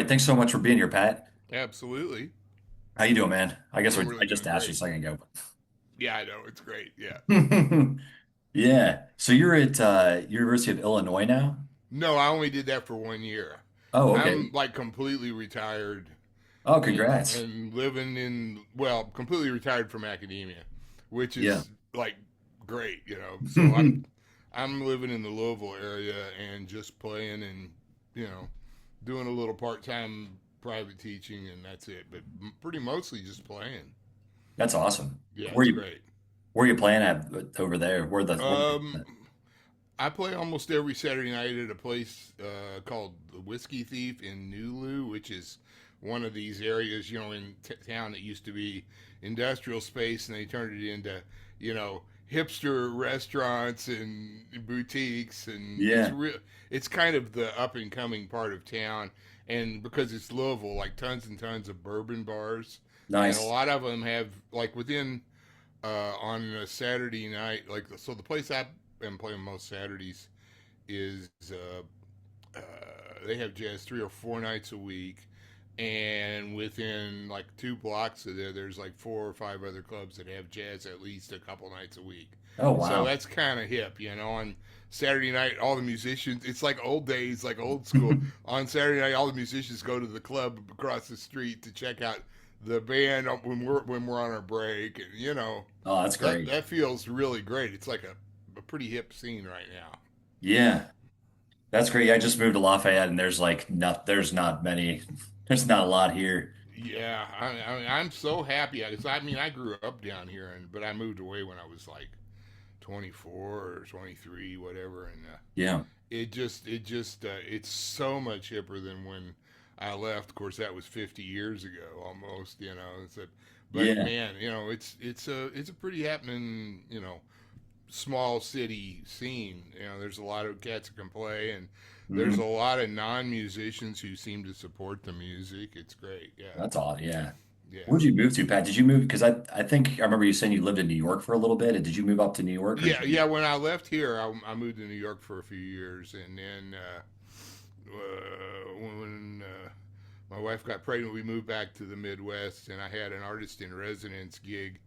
right. Thanks so much for being here, Pat. Absolutely. How you doing, man? I guess I'm I really just doing asked you a great. second ago. Yeah, I know. It's great. Yeah. Yeah. So you're at University of Illinois now? No, I only did that for 1 year. Oh, I'm okay. like completely retired Oh, and congrats. living well, completely retired from academia, which Yeah. is like great, So I'm living in the Louisville area and just playing and, you know, doing a little part-time private teaching and that's it, but pretty mostly just playing. That's awesome. Yeah, Where it's you great. where you playing at over there? Where Um I play almost every Saturday night at a place called the Whiskey Thief in Nulu, which is one of these areas, in town that used to be industrial space, and they turned it into, hipster restaurants and boutiques, and Yeah. it's kind of the up and coming part of town, and because it's Louisville, like tons and tons of bourbon bars, and a Nice. lot of them have like within on a Saturday night, like so the place I am playing most Saturdays is they have jazz 3 or 4 nights a week, and within like 2 blocks of there, there's like 4 or 5 other clubs that have jazz at least a couple nights a week. Oh, So wow. that's kind of hip, On Saturday night, all the musicians, it's like old days, like old school. On Saturday night, all the musicians go to the club across the street to check out the band when we're on our break, and Oh, that's that great. that feels really great. It's like a pretty hip scene right now. Yeah. That's great. I just moved to Lafayette and there's not many there's not a lot here. Yeah, I'm so happy because I grew up down here, but I moved away when I was like 24 or 23, whatever, and Yeah. it's so much hipper than when I left. Of course, that was 50 years ago almost, but Yeah. man, it's a pretty happening, small city scene. There's a lot of cats that can play, and there's a Mhm. lot of non-musicians who seem to support the music. It's great. Yeah, That's odd. Yeah. yeah, Where'd you move to, Pat? Did you move? Because I think I remember you saying you lived in New York for a little bit. Did you move up to New York or did yeah, you? yeah. When I left here, I moved to New York for a few years, and then when my wife got pregnant, we moved back to the Midwest, and I had an artist in residence gig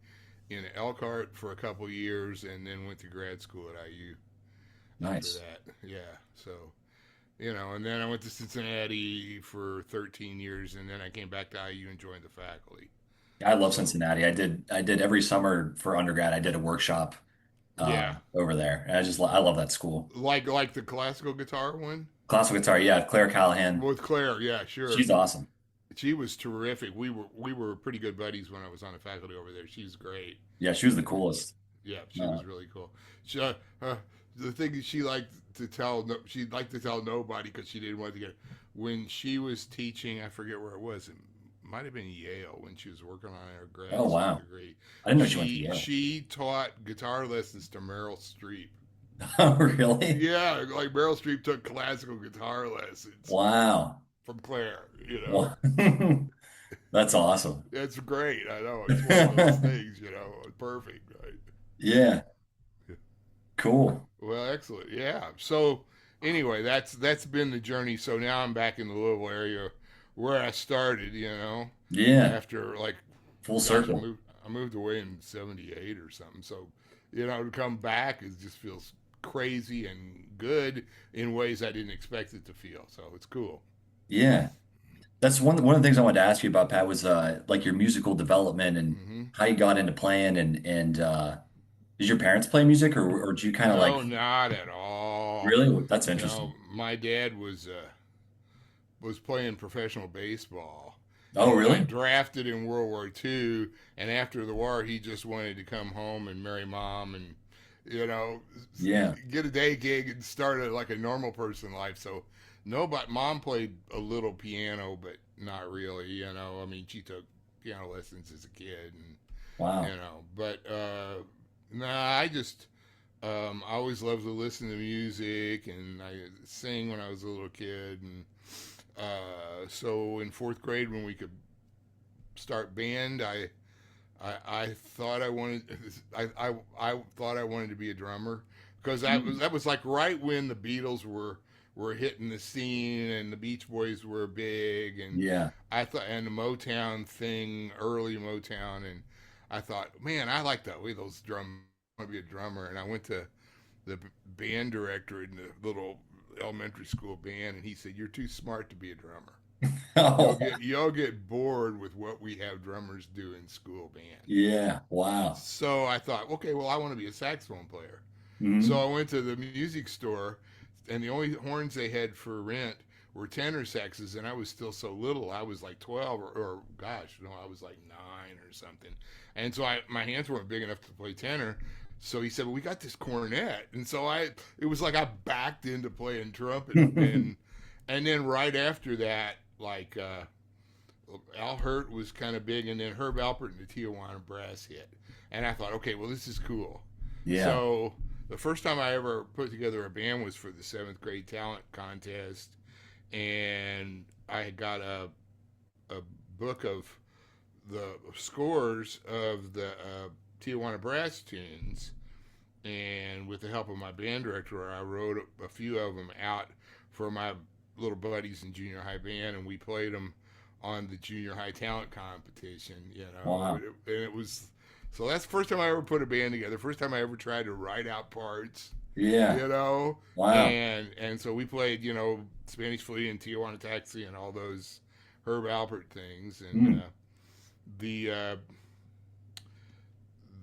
in Elkhart for a couple years, and then went to grad school at IU after Nice. that. Yeah, so and then I went to Cincinnati for 13 years, and then I came back to IU and joined the faculty. I love So, Cincinnati. I did every summer for undergrad. I did a workshop yeah, over there. And I love that school. like the classical guitar one Classical guitar, yeah. Claire Callahan. with Claire. Yeah, sure. She's awesome. She was terrific. We were pretty good buddies when I was on the faculty over there. She's great. Yeah, she was the Yeah, coolest. yeah, she Uh, was really cool. The thing is, she'd like to tell nobody because she didn't want to get. When she was teaching, I forget where it was. It might have been Yale when she was working on her oh grad school wow. degree. I didn't know she went to She Yale. she taught guitar lessons to Meryl Streep. Oh, really? Yeah, like Meryl Streep took classical guitar lessons Wow. from Claire. Wow. That's awesome. It's great. I know it's one of those things. Perfect. Right. Yeah, cool. Well, excellent. Yeah. So anyway, that's been the journey. So now I'm back in the Louisville area where I started. Yeah, After like, full gosh, circle. I moved away in '78 or something. So to come back it just feels crazy and good in ways I didn't expect it to feel. So it's cool. Yeah. That's one of the things I wanted to ask you about, Pat, was like your musical development and Hmm. how you got into playing and did your parents play music or did you kind of like No, not at all. really? That's interesting. My dad was playing professional baseball, Oh, and got really? drafted in World War II. And after the war, he just wanted to come home and marry mom and you know Yeah. get a day gig and start like a normal person life. So nobody. Mom played a little piano, but not really. I mean, she took piano lessons as a kid, and Wow. but nah, I always loved to listen to music, and I sing when I was a little kid, and so in fourth grade when we could start band, I thought I wanted I thought I wanted to be a drummer because that was like right when the Beatles were were hitting the scene, and the Beach Boys were big, and Yeah. I thought, and the Motown thing, early Motown, and I thought, man, I like the way those drum. I want to be a drummer, and I went to the band director in the little elementary school band, and he said, "You're too smart to be a drummer. Oh, You'll get bored with what we have drummers do in school band." yeah. Wow. So I thought, okay, well, I want to be a saxophone player. So Hmm. I went to the music store, and the only horns they had for rent were tenor saxes, and I was still so little. I was like 12, or gosh, no, I was like 9 or something. And so my hands weren't big enough to play tenor. So he said, "Well, we got this cornet," and so it was like I backed into playing trumpet, and then right after that, like Al Hurt was kind of big, and then Herb Alpert and the Tijuana Brass hit, and I thought, okay, well, this is cool. Yeah. So the first time I ever put together a band was for the seventh grade talent contest, and I got a book of the scores of the Tijuana Brass tunes, and with the help of my band director, I wrote a few of them out for my little buddies in junior high band, and we played them on the junior high talent competition. Wow. And it was so that's the first time I ever put a band together. First time I ever tried to write out parts. Yeah. You know, Wow. and so we played Spanish Flea and Tijuana Taxi and all those Herb Alpert things, and Mm. the uh,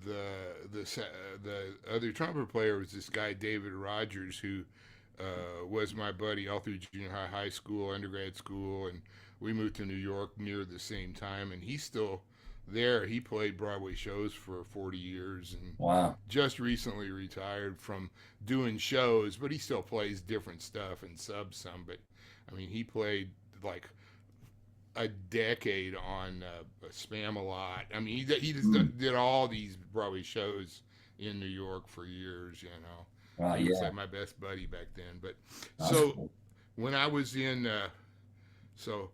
the other trumpet player was this guy David Rogers, who was my buddy all through junior high, high school, undergrad school, and we moved to New York near the same time. And he's still there. He played Broadway shows for 40 years and Wow. just recently retired from doing shows, but he still plays different stuff and subs some. But I mean, he played like a decade on Spam a Lot. I mean, he just Mm. did all these Broadway shows in New York for years. Wow. He was Yeah. like my best buddy back then. But That's so cool. when I was in so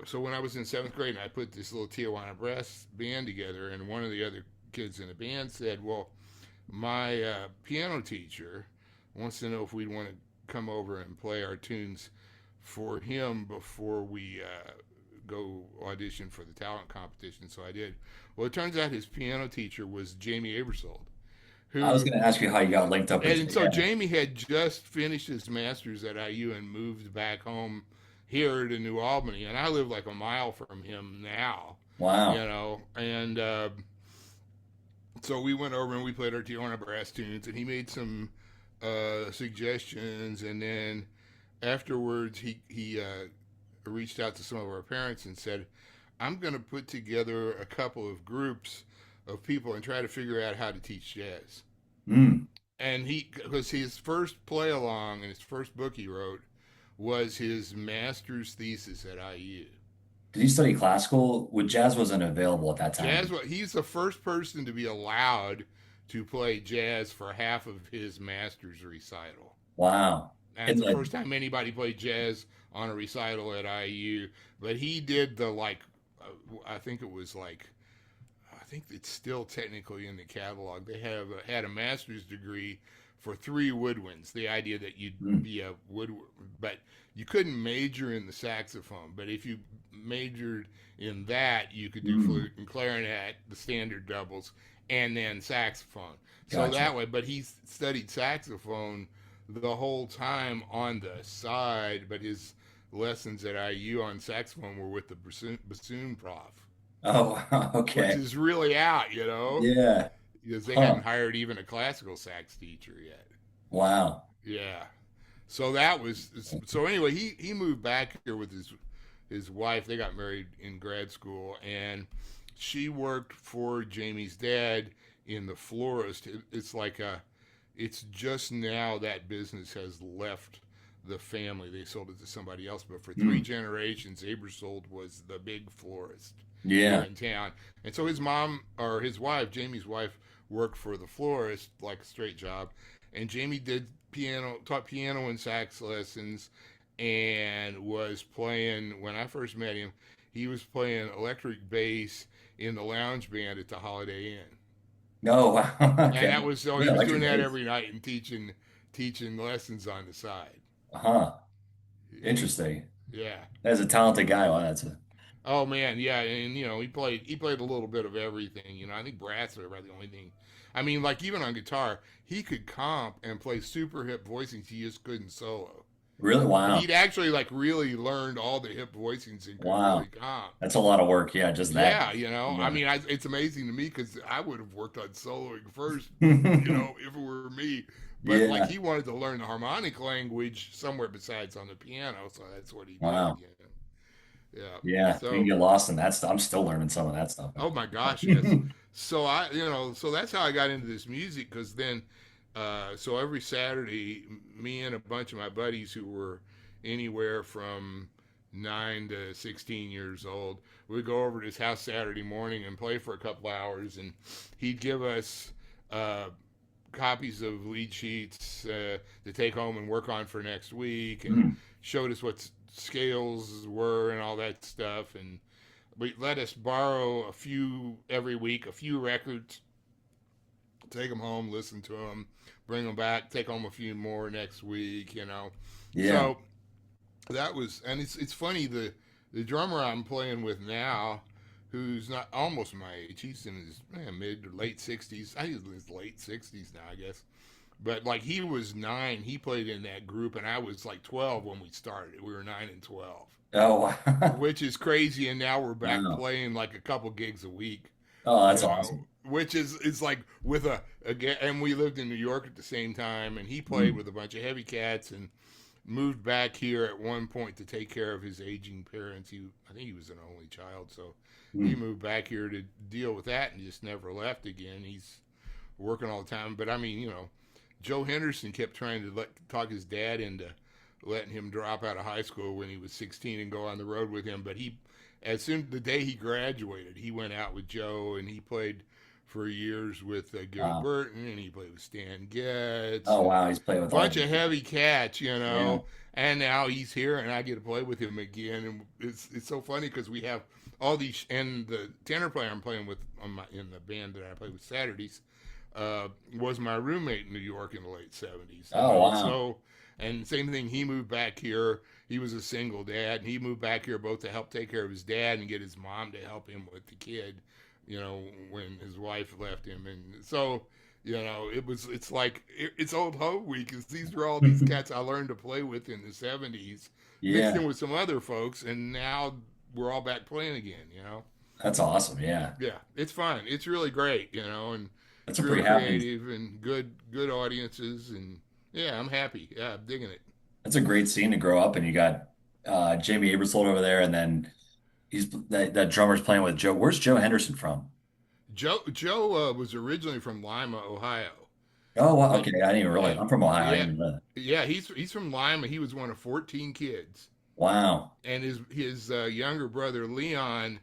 so when I was in seventh grade, and I put this little Tijuana brass band together, and one of the other kids in the band said, "Well, my piano teacher wants to know if we'd want to come over and play our tunes for him before we go audition for the talent competition." So I did. Well, it turns out his piano teacher was Jamey Aebersold, I was who going to ask you how you got linked up with and him. so Yeah. Jamey had just finished his master's at IU and moved back home here to New Albany, and I live like a mile from him now, Wow. and so we went over and we played our Tijuana brass tunes, and he made some suggestions, and then afterwards he reached out to some of our parents and said, "I'm going to put together a couple of groups of people and try to figure out how to teach jazz." Mm. And because his first play along and his first book he wrote was his master's thesis at IU. Did you study classical? Well, jazz wasn't available at that time. He's the first person to be allowed to play jazz for half of his master's recital. Wow. That's And the like, first time anybody played jazz on a recital at IU. But he did I think it was like, I think it's still technically in the catalog. They had a master's degree for 3 woodwinds. The idea that you'd mm, be a wood, but you couldn't major in the saxophone. But if you majored in that, you could do mm, flute and clarinet, the standard doubles, and then saxophone. So gotcha. that way, but he studied saxophone the whole time on the side. But his lessons at IU on saxophone were with the bassoon prof, Oh, which okay. is really out, Yeah. because they Huh. hadn't hired even a classical sax teacher yet. Wow. Yeah. So that was so anyway, he moved back here with his wife. They got married in grad school, and she worked for Jamie's dad in the florist. It's just now that business has left the family. They sold it to somebody else, but for three Mm, generations, Aebersold was the big florist here yeah. in town. And so his mom or his wife, Jamie's wife, worked for the florist like a straight job, and Jamie taught piano and sax lessons, and was playing when I first met him. He was playing electric bass in the lounge band at the Holiday Inn, Oh, wow. and Okay. that was so he Yeah, was doing electric that bass. every night and teaching lessons on the side. Huh. He, Interesting. yeah. As a talented guy, wow, that's a Oh man, yeah, and he played a little bit of everything. I think brass are about the only thing. I mean, like even on guitar, he could comp and play super hip voicings. He just couldn't solo. really wow. He'd actually like really learned all the hip voicings and could really Wow. comp. That's a lot of work. Yeah, just that. Yeah, I Yeah. mean, it's amazing to me because I would have worked on soloing first, if it were me. But like Yeah. he wanted to learn the harmonic language somewhere besides on the piano, so that's what he did. Wow. Yeah. Yeah. You can So, get lost in that stuff. I'm still learning some of that stuff. oh my gosh, yes. So so that's how I got into this music because then, so every Saturday, me and a bunch of my buddies who were anywhere from 9 to 16 years old, we'd go over to his house Saturday morning and play for a couple hours, and he'd give us uh, copies of lead sheets to take home and work on for next week, and Mm. showed us what scales were and all that stuff, and we let us borrow a few every week, a few records, take them home, listen to them, bring them back, take home a few more next week. Yeah. So that was, and it's funny, the drummer I'm playing with now, who's not almost my age, he's in his mid or late 60s. I think he's in his late 60s now, I guess. But like he was 9, he played in that group, and I was like 12 when we started. We were 9 and 12, Oh, wow. which is crazy. And now we're back Wow. playing like a couple gigs a week, Oh, that's awesome. which is like with and we lived in New York at the same time, and he played Mm. with a bunch of heavy cats and moved back here at one point to take care of his aging parents. I think he was an only child, so he Mm. moved back here to deal with that and just never left again. He's working all the time, but I mean, Joe Henderson kept trying to talk his dad into letting him drop out of high school when he was 16 and go on the road with him. But as soon the day he graduated, he went out with Joe and he played for years with Gary Wow. Burton, and he played with Stan Getz Oh, and wow. He's playing a with all bunch the, of heavy cats, yeah. And now he's here, and I get to play with him again, and it's so funny because we have all these, and the tenor player I'm playing with in the band that I play with Saturdays was my roommate in New York in the late 70s. Oh, wow. So, and same thing, he moved back here. He was a single dad, and he moved back here both to help take care of his dad and get his mom to help him with the kid, when his wife left him. And so, it's like, it's old home week because these are all these cats I learned to play with in the 70s, mixed in Yeah. with some other folks, and now we're all back playing again. That's awesome. Yeah. Yeah, it's fun. It's really great, and That's it's a real pretty happening. creative and good audiences, and yeah, I'm happy. Yeah, I'm digging it. That's a great scene to grow up in. You got Jamey Aebersold over there, and then that drummer's playing with Joe. Where's Joe Henderson from? Joe was originally from Lima, Ohio, Oh, wow. and Okay. I didn't even realize. and I'm from Ohio. I yeah, didn't even know that. yeah, he's from Lima. He was one of 14 kids, Wow. and his younger brother Leon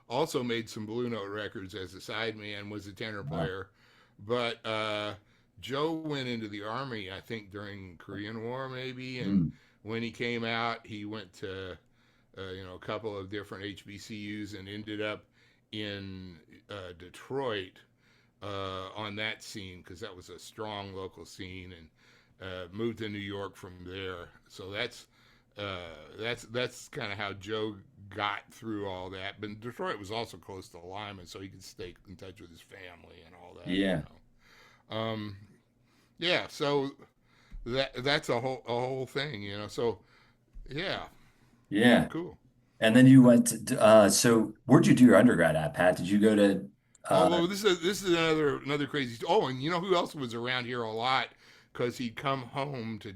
also made some Blue Note records as a sideman, was a tenor Wow. player, but Joe went into the army, I think during Korean War maybe, and Mm. when he came out, he went to a couple of different HBCUs and ended up in Detroit on that scene because that was a strong local scene, and moved to New York from there. So that's kind of how Joe got through all that. But Detroit was also close to Lyman, so he could stay in touch with his family and all that. Yeah. Yeah. So that's a whole thing. So yeah, Yeah. cool. And then you went to, so where'd you do your undergrad at, Pat? Did you go to, Oh uh, well, this is another crazy. Oh, and you know who else was around here a lot because he'd come home to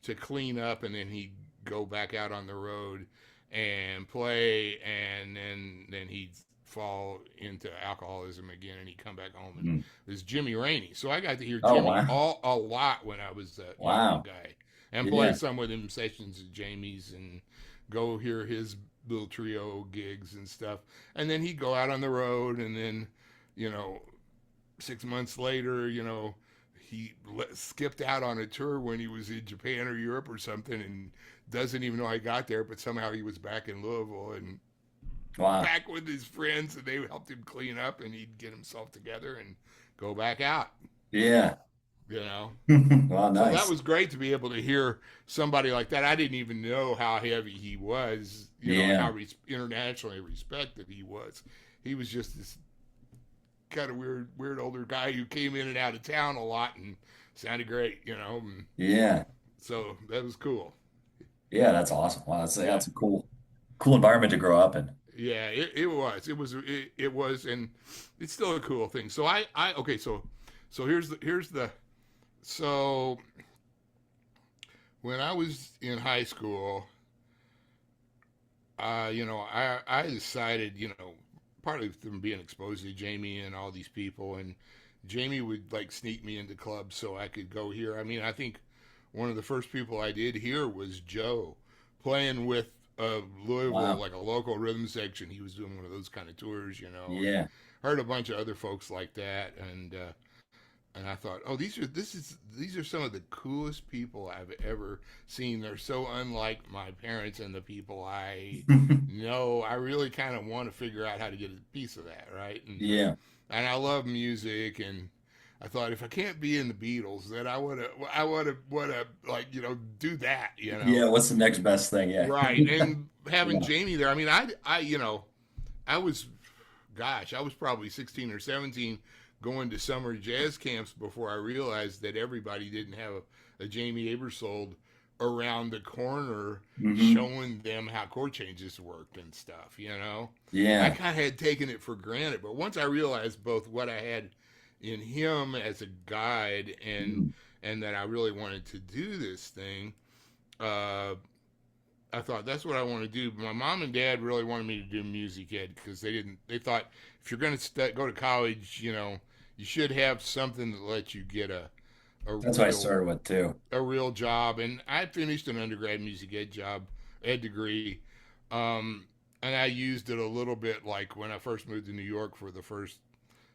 to clean up, and then he'd go back out on the road and play, and then he'd fall into alcoholism again, and he'd come back home, and mm. it was Jimmy Rainey. So I got to hear Oh, Jimmy wow. a lot when I was a young Wow. guy, and play Yeah. some with him sessions at Jamey's and go hear his little trio gigs and stuff, and then he'd go out on the road, and then you know 6 months later, he skipped out on a tour when he was in Japan or Europe or something, and doesn't even know I got there, but somehow he was back in Louisville and Wow. back with his friends, and they helped him clean up, and he'd get himself together and go back out. Yeah. you know. Wow, So that nice. was great to be able to hear somebody like that. I didn't even know how heavy he was, and how Yeah. internationally respected he was. He was just this kind of weird older guy who came in and out of town a lot and sounded great, And Yeah. so that was cool. Yeah, that's awesome. Wow, Yeah, that's a cool environment to grow up in. yeah, it was, and it's still a cool thing. So I okay, so here's the so when I was in high school, I decided, partly from being exposed to Jamey and all these people, and Jamey would like sneak me into clubs so I could go here. I mean, I think one of the first people I did hear was Joe playing with Louisville, Wow. like a local rhythm section. He was doing one of those kind of tours, and Yeah. heard a bunch of other folks like that, and I thought, oh, these are some of the coolest people I've ever seen. They're so unlike my parents and the people I know. I really kind of want to figure out how to get a piece of that, right? Yeah. And I love music, and I thought if I can't be in the Beatles, then I wanna like do that, Yeah. What's the next best thing? Yeah. right? And having Yeah. Jamey there, I mean, I was, gosh, I was probably 16 or 17 going to summer jazz camps before I realized that everybody didn't have a Jamey Aebersold around the corner Hmm. showing them how chord changes worked and stuff. I Yeah. kind of had taken it for granted, but once I realized both what I had in him as a guide Mm. and that I really wanted to do this thing, uh, I thought that's what I want to do. But my mom and dad really wanted me to do music ed because they thought if you're going to go to college, you should have something that lets you get a That's what I real started with too. a real job. And I finished an undergrad music ed degree, um, and I used it a little bit. Like when I first moved to New York for the first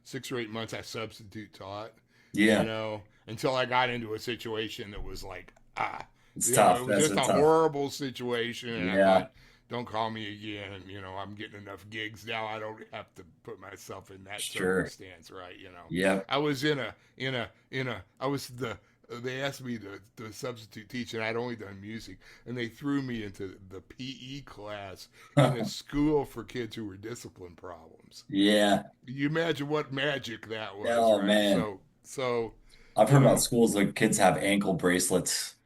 6 or 8 months, I substitute taught, Yeah. until I got into a situation that was like, It's tough. it was That's just a a tough. horrible situation. And I Yeah. thought, don't call me again. And, I'm getting enough gigs now. I don't have to put myself in that Sure. circumstance, right? Yep. I was I was they asked me to substitute teach, and I'd only done music, and they threw me into the PE class in a school for kids who were discipline problems. Yeah. You imagine what magic that was, Oh right? man. So, I've you heard about know, schools like kids have ankle bracelets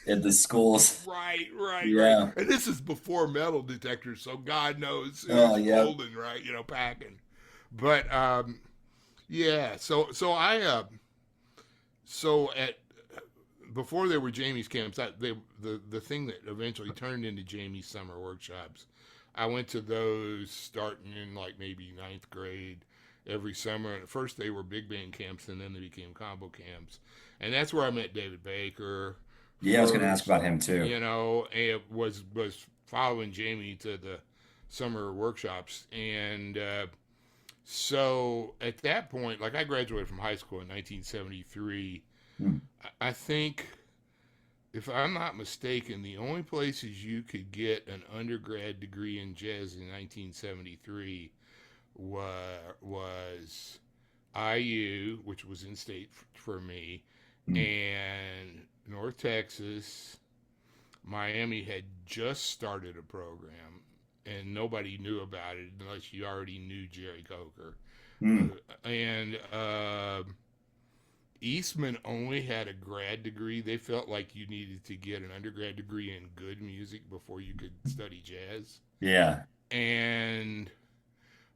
at the schools. right. Yeah. And this is before metal detectors, so God knows Oh, who's yep. folding, right? Packing. But yeah. So at before there were Jamey's camps, the thing that eventually turned into Jamey's summer workshops, I went to those starting in like maybe ninth grade every summer. And at first they were big band camps, and then they became combo camps, and that's where I met David Baker Yeah, I was gonna ask first. about him too. And was following Jamey to the summer workshops, and so at that point, like I graduated from high school in 1973. Hmm. I think, if I'm not mistaken, the only places you could get an undergrad degree in jazz in 1973 was IU, which was in state for me, Hmm. and North Texas. Miami had just started a program, and nobody knew about it unless you already knew Jerry Coker. Hmm. And Eastman only had a grad degree. They felt like you needed to get an undergrad degree in good music before you could study jazz. Yeah. And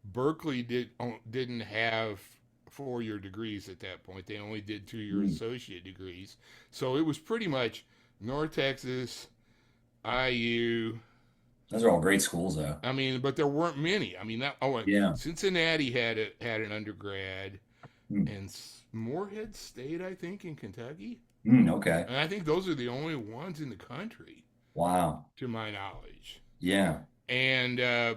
Berkeley didn't have 4-year degrees at that point. They only did 2-year Hmm. associate degrees. So it was pretty much North Texas, IU. Those are all great schools though. I mean, but there weren't many. I mean, Yeah. Cincinnati had an undergrad, Hmm. and Morehead State, I think, in Kentucky. Hmm. Okay. And I think those are the only ones in the country, Wow. to my knowledge. Yeah. And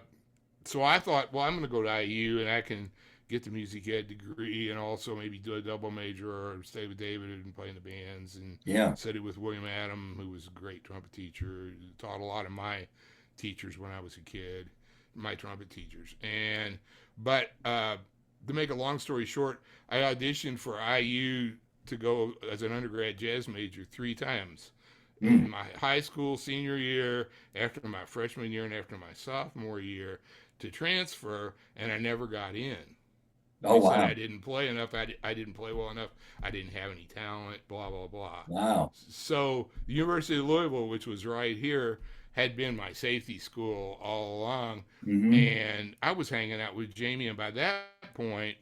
so I thought, well, I'm going to go to IU, and I can get the music ed degree and also maybe do a double major or stay with David and play in the bands, and Yeah. study with William Adam, who was a great trumpet teacher. Taught a lot of my teachers when I was a kid, my trumpet teachers. But to make a long story short, I auditioned for IU to go as an undergrad jazz major 3 times. In Mm. my high school senior year, after my freshman year, and after my sophomore year to transfer, and I never got in. Oh, They said wow. I didn't play enough. I didn't play well enough. I didn't have any talent. Blah blah blah. Wow. So the University of Louisville, which was right here, had been my safety school all along, Hmm. and I was hanging out with Jamey. And by that point,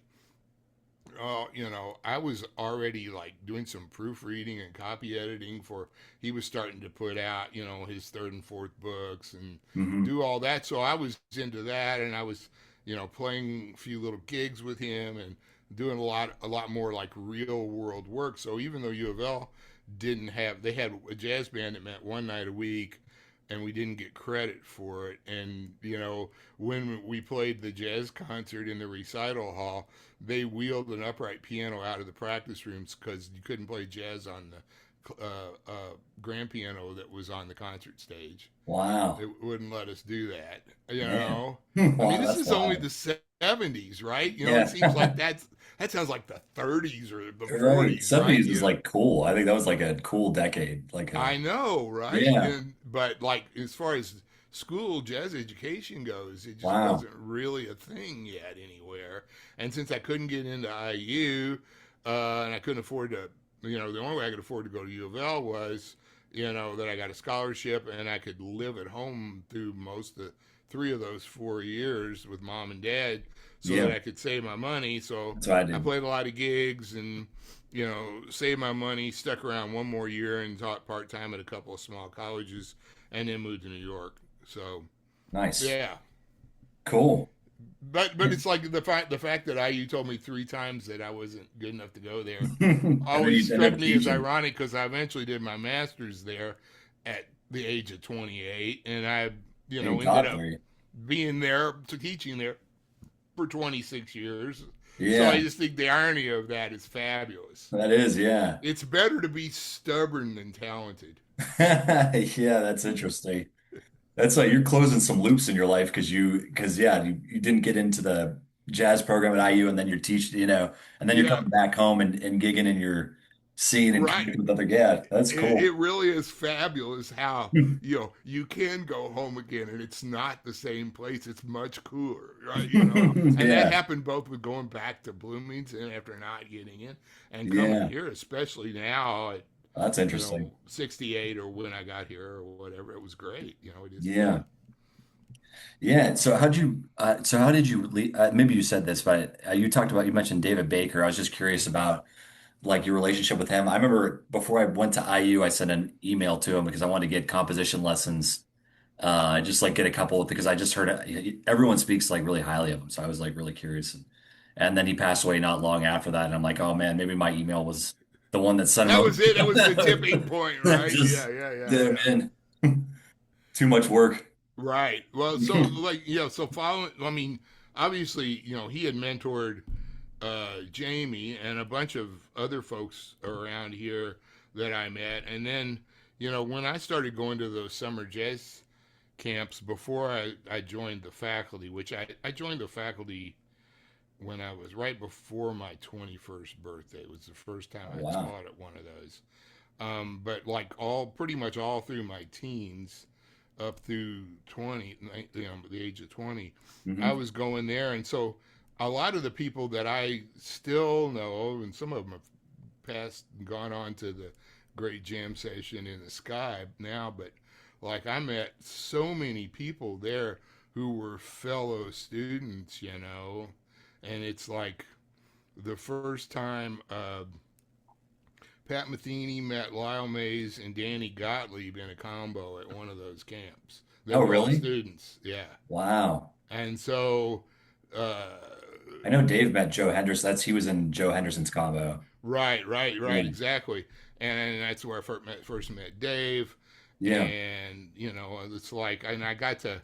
I was already like doing some proofreading and copy editing for. He was starting to put out, his third and fourth books and Hmm. do all that. So I was into that, and I was, playing a few little gigs with him and doing a lot more like real world work. So even though U of L didn't have, they had a jazz band that met one night a week. And we didn't get credit for it. And, when we played the jazz concert in the recital hall, they wheeled an upright piano out of the practice rooms because you couldn't play jazz on the grand piano that was on the concert stage. They Wow. wouldn't let us do that. Man. I mean, Wow, this that's is only wild. the '70s, right? It Yeah. seems like that sounds like the '30s or the Right. '40s, right? 70s is like cool. I think that was like a cool decade. Like a, I know, right? yeah. But like as far as school jazz education goes, it just Wow. wasn't really a thing yet anywhere. And since I couldn't get into IU, and I couldn't afford to, the only way I could afford to go to U of L was, that I got a scholarship and I could live at home through most of 3 of those 4 years with mom and dad, so that Yeah. I could save my money. So That's what I I did. played a lot of gigs and saved my money, stuck around one more year and taught part time at a couple of small colleges, and then moved to New York. So Nice. yeah, Cool. but it's like the fact that IU told me 3 times that I wasn't good enough to go there And then always you end struck up me as teaching ironic because I eventually did my master's there at the age of 28, and I in ended up Godfrey. being there to teaching there for 26 years. So I Yeah, just think the irony of that is fabulous. that is, yeah. It's better to be stubborn than talented. Yeah, that's interesting. That's like you're closing some loops in your life because yeah, you didn't get into the jazz program at IU and then you're teaching, and then you're Yeah, coming back home and gigging in your scene and right. connecting with other, yeah, that's It cool. really is fabulous how you can go home again and it's not the same place. It's much cooler, right? And that Yeah, happened both with going back to Bloomington after not getting in and coming yeah, here, especially now at that's interesting. 68 or when I got here or whatever. It was great. It is Yeah. fun. Yeah. So how did you, maybe you said this, but you mentioned David Baker. I was just curious about like your relationship with him. I remember before I went to IU, I sent an email to him because I wanted to get composition lessons. Just like get a couple because I just heard everyone speaks like really highly of him. So I was like really curious. And then he passed away not long after that. And I'm like, oh man, maybe my email was the one that sent him That over. was it. That was the tipping point, That right? Yeah, just yeah, yeah, did yeah. him in. Too much work. Right. Well, so like so following. I mean, obviously, he had mentored Jamey and a bunch of other folks around here that I met, and then when I started going to those summer jazz camps before I joined the faculty, which I joined the faculty when I was right before my 21st birthday. It was the first time Oh, I wow. taught at one of those. But like pretty much all through my teens, up through 20, the age of 20, I Hmm. was going there. And so a lot of the people that I still know, and some of them have passed and gone on to the great jam session in the sky now, but like I met so many people there who were fellow students, and it's like the first time Pat Metheny met Lyle Mays and Danny Gottlieb in a combo at one of those camps. They Oh, were all really? students, yeah. Wow. And so, uh, I know Dave met Joe Henderson. He was in Joe Henderson's combo. right, Yeah. exactly. And that's where I first met Dave. Yeah. And, it's like, and I got to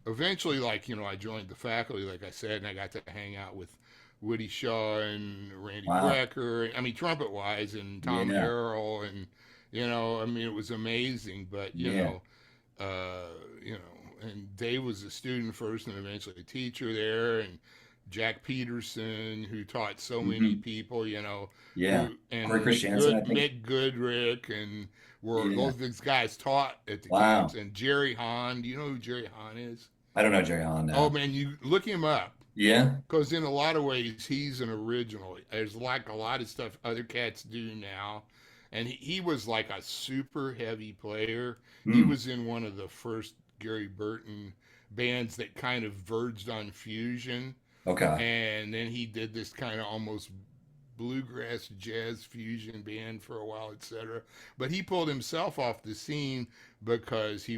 eventually, like, I joined the faculty, like I said, and I got to hang out with Woody Shaw and Randy Wow. Brecker. I mean, trumpet wise, and Tom Yeah. Harrell, and I mean, it was amazing. But Yeah. and Dave was a student first, and eventually a teacher there, and Jack Peterson, who taught so many Hmm. people, Yeah. who Corey and Christiansen, I good think. Mick Goodrick, and were Yeah. these guys taught at the camps, Wow. and Jerry Hahn. Do you know who Jerry Hahn is? I don't know Jerry Hahn Oh now. man, you look him up Yeah. because in a lot of ways he's an original. There's like a lot of stuff other cats do now, and he was like a super heavy player. He Hmm. was in one of the first Gary Burton bands that kind of verged on fusion, Okay. and then he did this kind of almost bluegrass jazz fusion band for a while, etc. But he pulled himself off the scene because he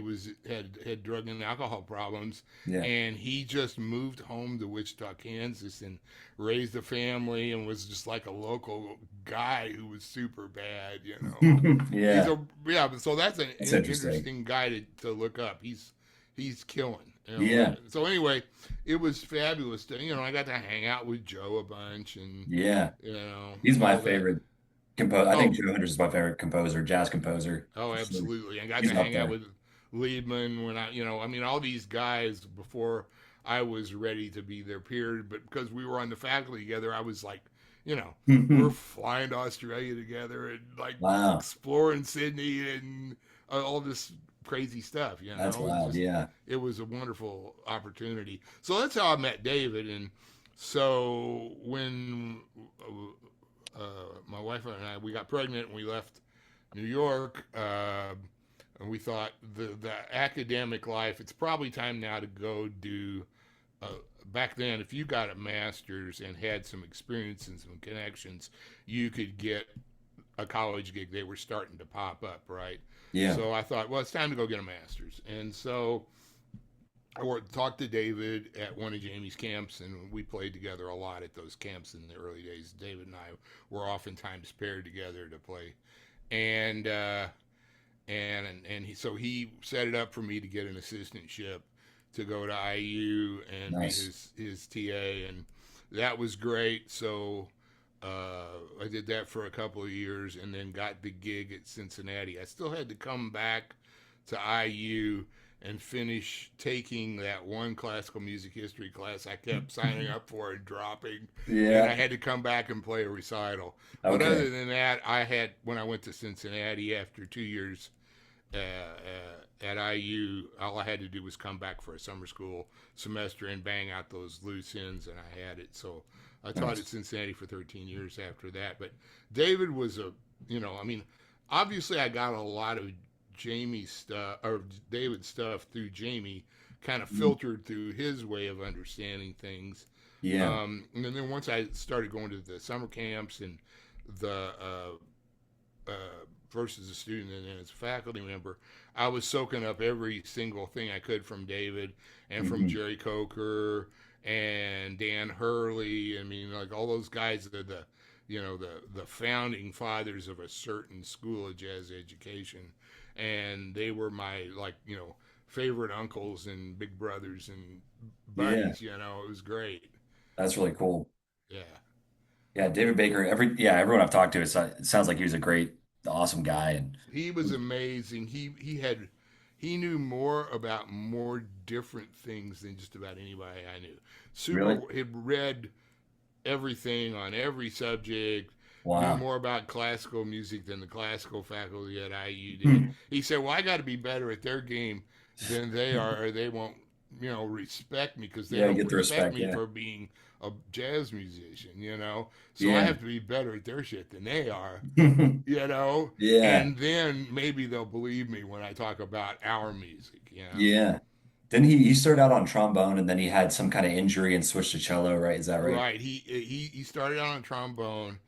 had drug and alcohol problems, Yeah. and he just moved home to Wichita, Kansas, and raised a family, and was just like a local guy who was super bad, He's Yeah. a yeah, but so that's an That's interesting. interesting guy to look up. He's killing. Yeah. So anyway, it was fabulous. I got to hang out with Joe a bunch, and Yeah. He's my all that. favorite composer. I think Oh, Joe Hunter's is my favorite composer, jazz composer oh, for sure. absolutely. I got He's to up hang out there. with Liebman when all these guys before I was ready to be their peer, but because we were on the faculty together, I was like, we're flying to Australia together and like Wow. exploring Sydney and all this crazy stuff. That's wild. Just Yeah. it was a wonderful opportunity. So that's how I met David, and so when my wife and I we got pregnant and we left New York. And we thought the academic life, it's probably time now to go do. Uh, Back then, if you got a master's and had some experience and some connections, you could get a college gig. They were starting to pop up, right? Yeah. So I thought, well, it's time to go get a master's. And so I talked to David at one of Jamey's camps, and we played together a lot at those camps in the early days. David and I were oftentimes paired together to play, and so he set it up for me to get an assistantship to go to IU and be Nice. his TA, and that was great. So I did that for a couple of years, and then got the gig at Cincinnati. I still had to come back to IU and finish taking that one classical music history class I kept signing up for and dropping, and I Yeah. had to come back and play a recital. But Okay. other than that, when I went to Cincinnati after 2 years at IU, all I had to do was come back for a summer school semester and bang out those loose ends, and I had it. So I taught at Nice. Cincinnati for 13 years after that. But David was obviously I got a lot of Jamie stuff or David stuff through Jamie, kind of Mm. filtered through his way of understanding things. Yeah. And then once I started going to the summer camps and the first as a student and then as a faculty member, I was soaking up every single thing I could from David and from Hmm. Jerry Coker and Dan Hurley. I mean, like all those guys are the founding fathers of a certain school of jazz education, and they were my favorite uncles and big brothers and Yeah. buddies. It was great. That's really cool. Yeah. Yeah. David Baker, everyone I've talked to, it sounds like he was a great, awesome guy. And He was amazing. He knew more about more different things than just about anybody I knew. really, He read everything on every subject, knew wow. more about classical music than the classical faculty at IU did. He said, "Well, I got to be better at their game than they are, or they won't, respect me because they Yeah, don't get the respect respect. me Yeah. for being a jazz musician. So I Yeah. have to be better at their shit than they are." Yeah. And then maybe they'll believe me when I talk about our music. Yeah. Then he started out on trombone and then he had some kind of injury and switched to cello, right? Is that right? Right. He started out on trombone,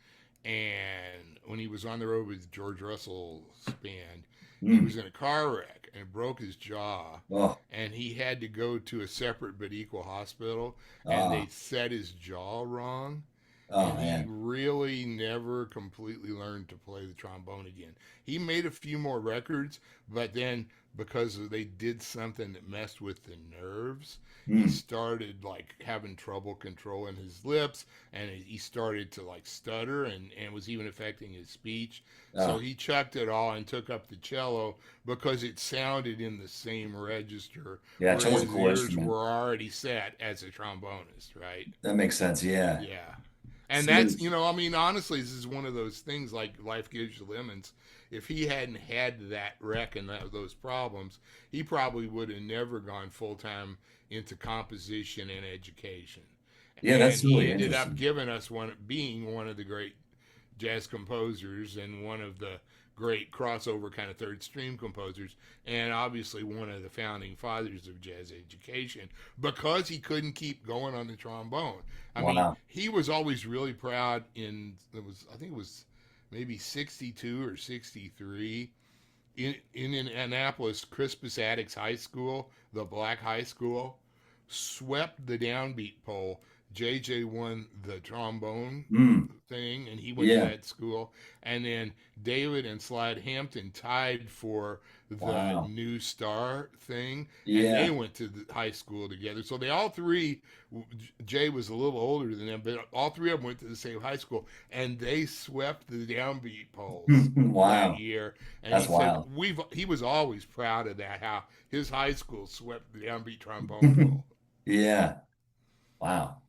and when he was on the road with George Russell's band, he Mm. was in a car wreck and broke his jaw, Oh, and he had to go to a separate but equal hospital, and they ah, set his jaw wrong, oh and he man. really never completely learned to play the trombone again. He made a few more records, but then because they did something that messed with the nerves. He Mm. started like having trouble controlling his lips, and he started to like stutter, and was even affecting his speech. So Oh, he chucked it all and took up the cello because it sounded in the same register yeah, where cello's a his cool ears instrument. were already set as a trombonist, right? That makes sense. Yeah. Yeah. And See, that's, there's, I mean, honestly, this is one of those things like life gives you lemons. If he hadn't had that wreck and those problems, he probably would have never gone full time into composition and education. yeah, And that's he really ended up interesting. giving us being one of the great jazz composers and one of the great crossover kind of third stream composers, and obviously one of the founding fathers of jazz education because he couldn't keep going on the trombone. I mean, Wow. he was always really proud I think it was maybe 62 or 63 in Annapolis. Crispus Attucks High School, the black high school, swept the downbeat poll. JJ won the trombone Mm. thing, and he went to Yeah. that school. And then David and Slide Hampton tied for the Wow. New Star thing, and they Yeah. went to the high school together. So they all three, Jay was a little older than them, but all three of them went to the same high school, and they swept the downbeat polls that Wow. year. And That's he said wild. he was always proud of that, how his high school swept the downbeat trombone poll. Yeah. Wow.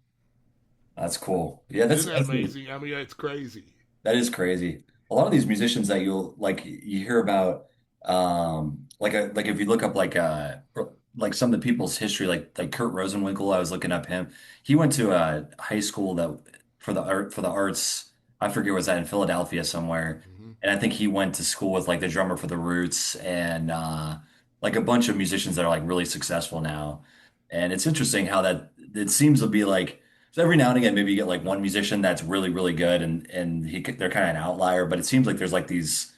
That's cool. Yeah, Isn't that amazing? I mean, it's crazy. that is crazy. A lot of these musicians that you'll like you hear about like if you look up like some of the people's history like Kurt Rosenwinkel, I was looking up him. He went to a high school that for the arts, I forget was that in Philadelphia somewhere. Hmm. And I think he went to school with like the drummer for the Roots and like a bunch of musicians that are like really successful now. And it's interesting how that it seems to be like so every now and again, maybe you get like one musician that's really, really good, and they're kind of an outlier. But it seems like there's like these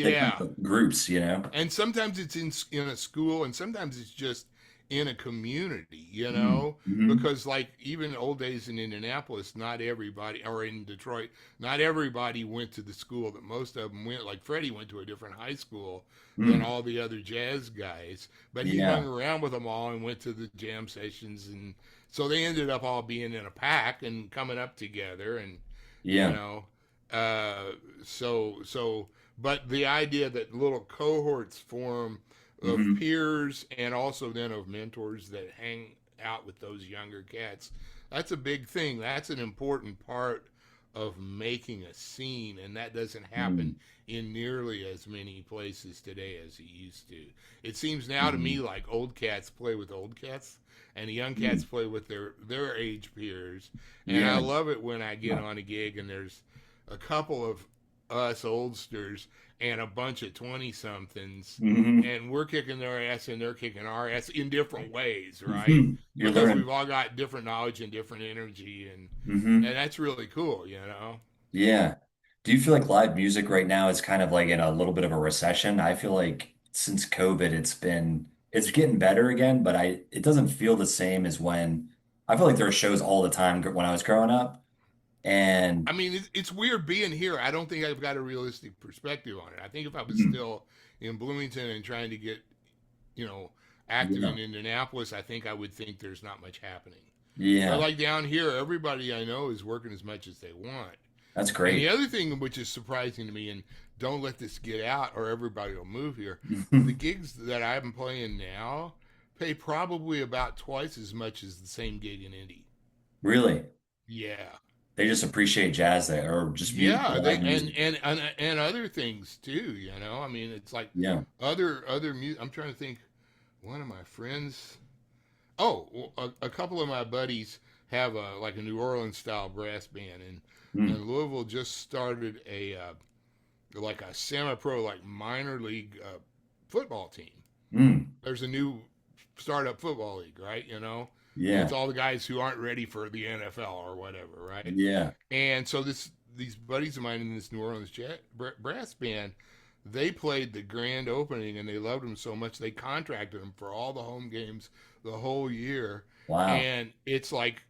they kind Yeah, of groups, you know? and sometimes it's in a school, and sometimes it's just in a community, Mm. Hmm. because like even old days in Indianapolis, not everybody, or in Detroit, not everybody went to the school that most of them went. Like Freddie went to a different high school than Mm. all the other jazz guys, but he hung Yeah, around with them all and went to the jam sessions, and so they ended up all being in a pack and coming up together, and you yeah, know, uh, so but the idea that little cohorts form of hmm peers and also then of mentors that hang out with those younger cats, that's a big thing. That's an important part of making a scene, and that doesn't happen mm in nearly as many places today as it used to. It seems now to me hmm like old cats play with old cats and the young cats mm play with their age peers. And I yeah, love it when I get on a gig and there's a couple of us oldsters and a bunch of 20 somethings, hmm and we're kicking their ass and they're kicking our ass in different ways, right? You're Because learning. we've all got different knowledge and different energy, Hmm. and that's really cool. Yeah. Do you feel like live music right now is kind of like in a little bit of a recession? I feel like since COVID, it's getting better again, but it doesn't feel the same as when I feel like there were shows all the time when I was growing up. I And mean, it's weird being here. I don't think I've got a realistic perspective on it. I think if I was mm, still in Bloomington and trying to get, you know, active yeah, in Indianapolis, I think I would think there's not much happening. But yeah, like down here, everybody I know is working as much as they want. that's And the great. other thing which is surprising to me, and don't let this get out or everybody will move here, the gigs that I'm playing now pay probably about twice as much as the same gig in Indy. Really, Yeah. they just appreciate jazz there or just Yeah, they live music. and other things too. I mean, it's like Yeah. other music. I'm trying to think. One of my friends, oh, well, a couple of my buddies have a like a New Orleans style brass band, Mm, and Louisville just started a like a semi-pro like minor league football team. mm, There's a new startup football league, right? And it's yeah, all the guys who aren't ready for the NFL or whatever, right? yeah. And so these buddies of mine in this New Orleans brass band, they played the grand opening and they loved them so much they contracted them for all the home games the whole year, Wow. and it's like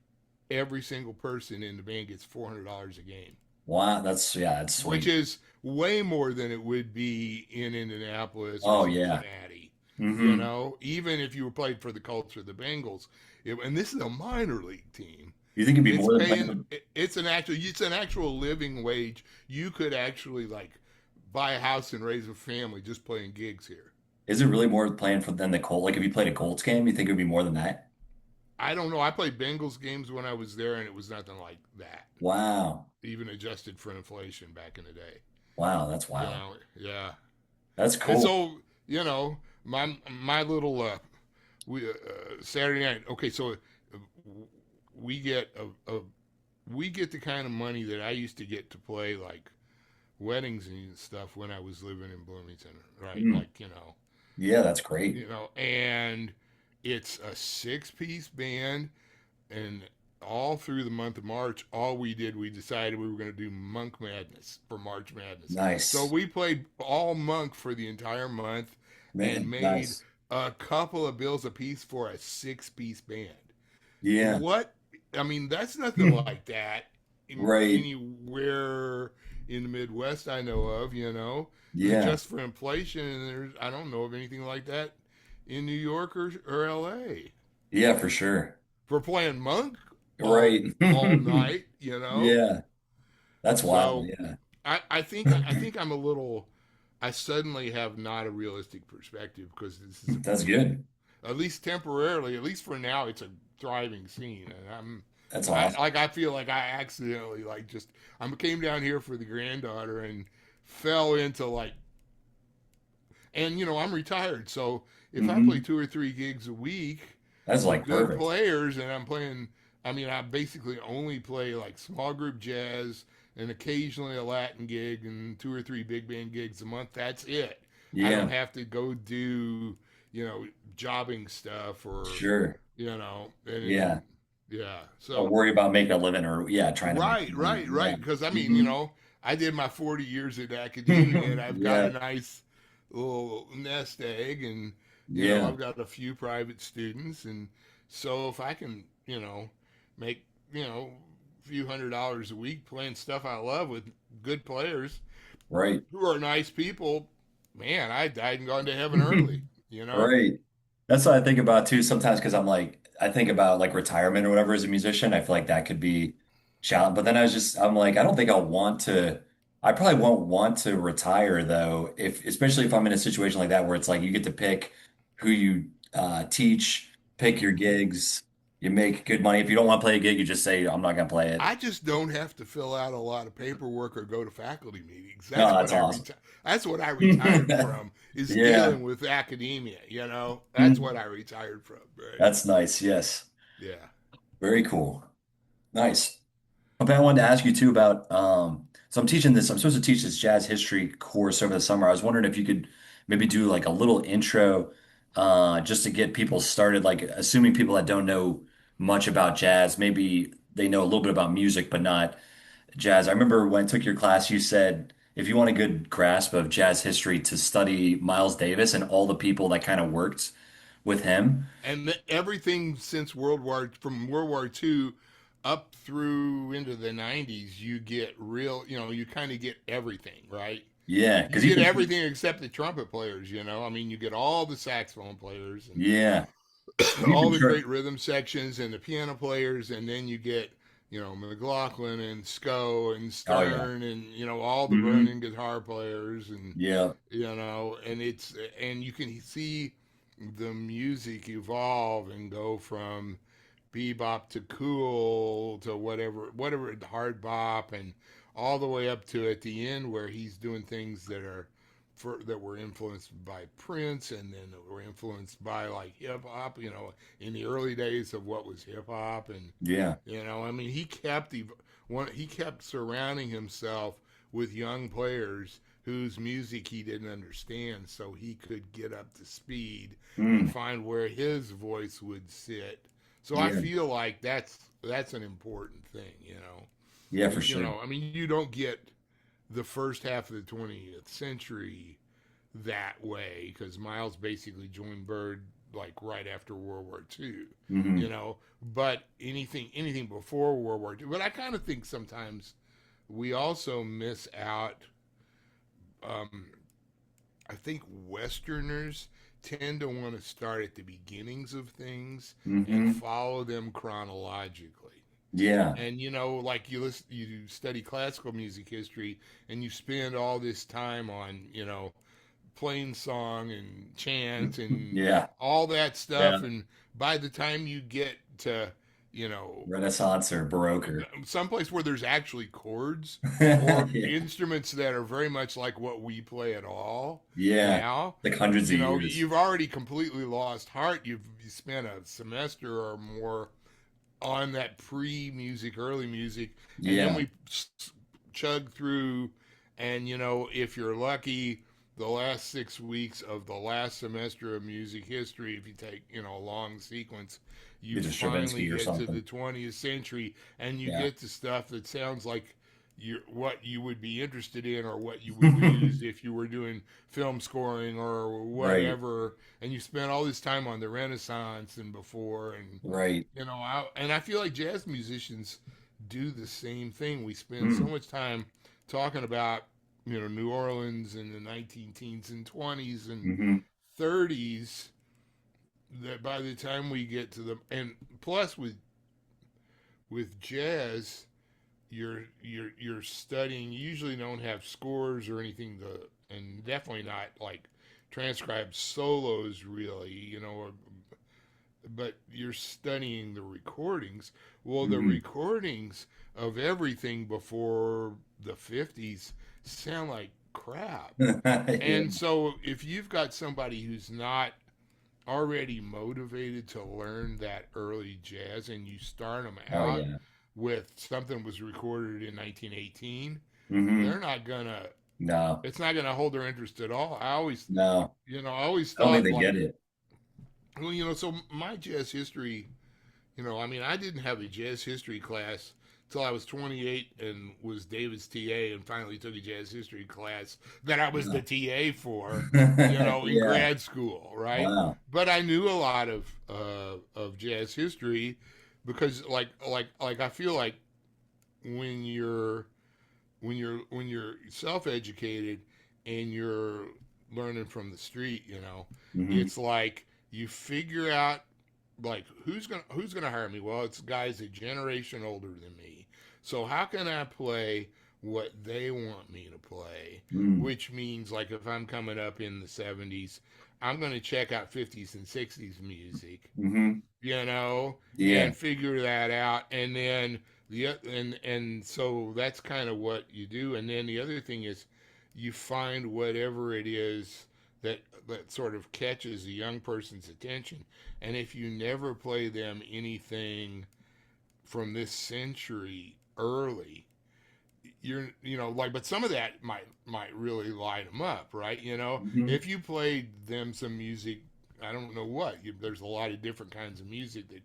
every single person in the band gets $400 a game, Wow. That's which sweet. is way more than it would be in Indianapolis or Oh yeah. Cincinnati. You Hmm. know, even if you were played for the Colts or the Bengals, and this is a minor league team, You think it'd be it's more than playing paying. for? It's an actual living wage. You could actually like buy a house and raise a family just playing gigs here. Is it really more playing for than the Colt? Like if you played a Colts game, you think it'd be more than that? I don't know. I played Bengals games when I was there, and it was nothing like that. Wow. Even adjusted for inflation back in the day. Wow, that's You wild. know, yeah. That's And cool. so, you know, my little we Saturday night. Okay, so we get we get the kind of money that I used to get to play like weddings and stuff when I was living in Bloomington, right? Mm. Like, Yeah, that's great. and it's a six-piece band, and all through the month of March, all we did, we decided we were going to do Monk Madness for March Madness. So Nice. we played all Monk for the entire month and Man, made nice. a couple of bills a piece for a six-piece band. Yeah. What? I mean, that's nothing like that Right. anywhere in the Midwest I know of, Yeah. Just for inflation, I don't know of anything like that in New York or LA Yeah, for sure. for playing Monk Right. all night. Yeah. That's wild. So Yeah. I think I'm a little. I suddenly have not a realistic perspective because this is That's good. at least temporarily, at least for now, it's a thriving scene, and That's awesome. I feel like I accidentally like just I came down here for the granddaughter and fell into like, and I'm retired, so if I play Hmm. 2 or 3 gigs a week That's with like good perfect. players, and I'm playing. I mean, I basically only play like small group jazz and occasionally a Latin gig and 2 or 3 big band gigs a month. That's it. I don't Yeah. have to go do, jobbing stuff or, Sure. and Yeah. yeah. Or So worry about making a living or yeah, trying to make right, money. right, Yeah. right. Because I mean, Hmm. I did my 40 years at academia, and I've got a Yeah. nice little nest egg, and Yeah. I've got a few private students, and so if I can, make a few $100s a week playing stuff I love with good players Right. who are nice people, man, I died and gone to heaven early. You know? Right. That's what I think about too sometimes because I'm like, I think about like retirement or whatever as a musician. I feel like that could be challenging. But then I'm like, I don't think I'll want to, I probably won't want to retire though, especially if I'm in a situation like that where it's like you get to pick who you teach, pick your gigs, you make good money. If you don't want to play a gig, you just say, I'm not going to play it. I just don't have to fill out a lot of paperwork or go to faculty meetings. No, that's awesome. That's what I retired from is Yeah. dealing with academia. That's Mhm. what I retired from. Right? That's nice. Yes. Yeah. Very cool. Nice. Okay, I wanted to ask you too about so I'm supposed to teach this jazz history course over the summer. I was wondering if you could maybe do like a little intro just to get people started, like assuming people that don't know much about jazz, maybe they know a little bit about music, but not jazz. I remember when I took your class, you said if you want a good grasp of jazz history to study Miles Davis and all the people that kind of worked with him. And everything since from World War II up through into the 90s, you get you kind of get everything, right? Yeah, You because get even everything except the trumpet players. I mean, you get all the saxophone players and yeah, all even the great rhythm sections and the piano players, and then you get McLaughlin and Sco and oh yeah. Stern and all the Hmm. burning guitar players and Yeah. and you can see the music evolve and go from bebop to cool to whatever hard bop and all the way up to at the end where he's doing things that were influenced by Prince and then that were influenced by like hip hop, in the early days of what was hip hop and Yeah. I mean he kept surrounding himself with young players whose music he didn't understand so he could get up to speed and Mm. find where his voice would sit. So I Yeah. feel like that's an important thing. Yeah, for sure. I mean you don't get the first half of the 20th century that way because Miles basically joined Bird like right after World War II, Hmm. but anything before World War II. But I kind of think sometimes we also miss out. Um, I think Westerners tend to want to start at the beginnings of things and Hmm. follow them chronologically. Yeah. And like you study classical music history, and you spend all this time on plain song and chant and Yeah. all that Yeah. stuff, and by the time you get to you know Renaissance or Baroque. someplace where there's actually chords or Yeah. instruments that are very much like what we play at all Yeah. now, Like hundreds of years. you've already completely lost heart. You spent a semester or more on that pre-music, early music, and then Yeah. we chug through, and if you're lucky, the last 6 weeks of the last semester of music history, if you take a long sequence, you Get to finally Stravinsky or get to something. the 20th century, and you Yeah. get to stuff that sounds like what you would be interested in, or what you would use if you were doing film scoring or Right. whatever, and you spent all this time on the Renaissance and before, and Right. I feel like jazz musicians do the same thing. We spend so Mm. much time talking about New Orleans in the 19 teens and 20s and Hmm. 30s, that by the time we get to them, and plus with jazz, you're studying. You usually don't have scores or anything to, and definitely not like transcribed solos, really. But you're studying the recordings. Well, the Hmm. recordings of everything before the 50s sound like crap. Yeah. And so if you've got somebody who's not already motivated to learn that early jazz, and you start them Oh out yeah. with something that was recorded in 1918, Hmm. they're not gonna No. it's not gonna hold their interest at all. No. I always I don't think thought, they like, get it. well, so my jazz history, I mean, I didn't have a jazz history class till I was 28 and was David's TA, and finally took a jazz history class that I was the No. TA for, in Yeah. grad school, right? Wow. But I knew a lot of jazz history because, like I feel like when you're self-educated and you're learning from the street, Hmm. it's like you figure out, like, who's gonna hire me. Well, it's guys a generation older than me, so how can I play what they want me to play? Mm. Which means, like, if I'm coming up in the 70s, I'm going to check out 50s and 60s music, Hmm. Yeah. and figure that out. And then and so that's kind of what you do. And then the other thing is, you find whatever it is that sort of catches a young person's attention. And if you never play them anything from this century early, like, but some of that might really light them up, right? Hmm. If you played them some music, I don't know there's a lot of different kinds of music that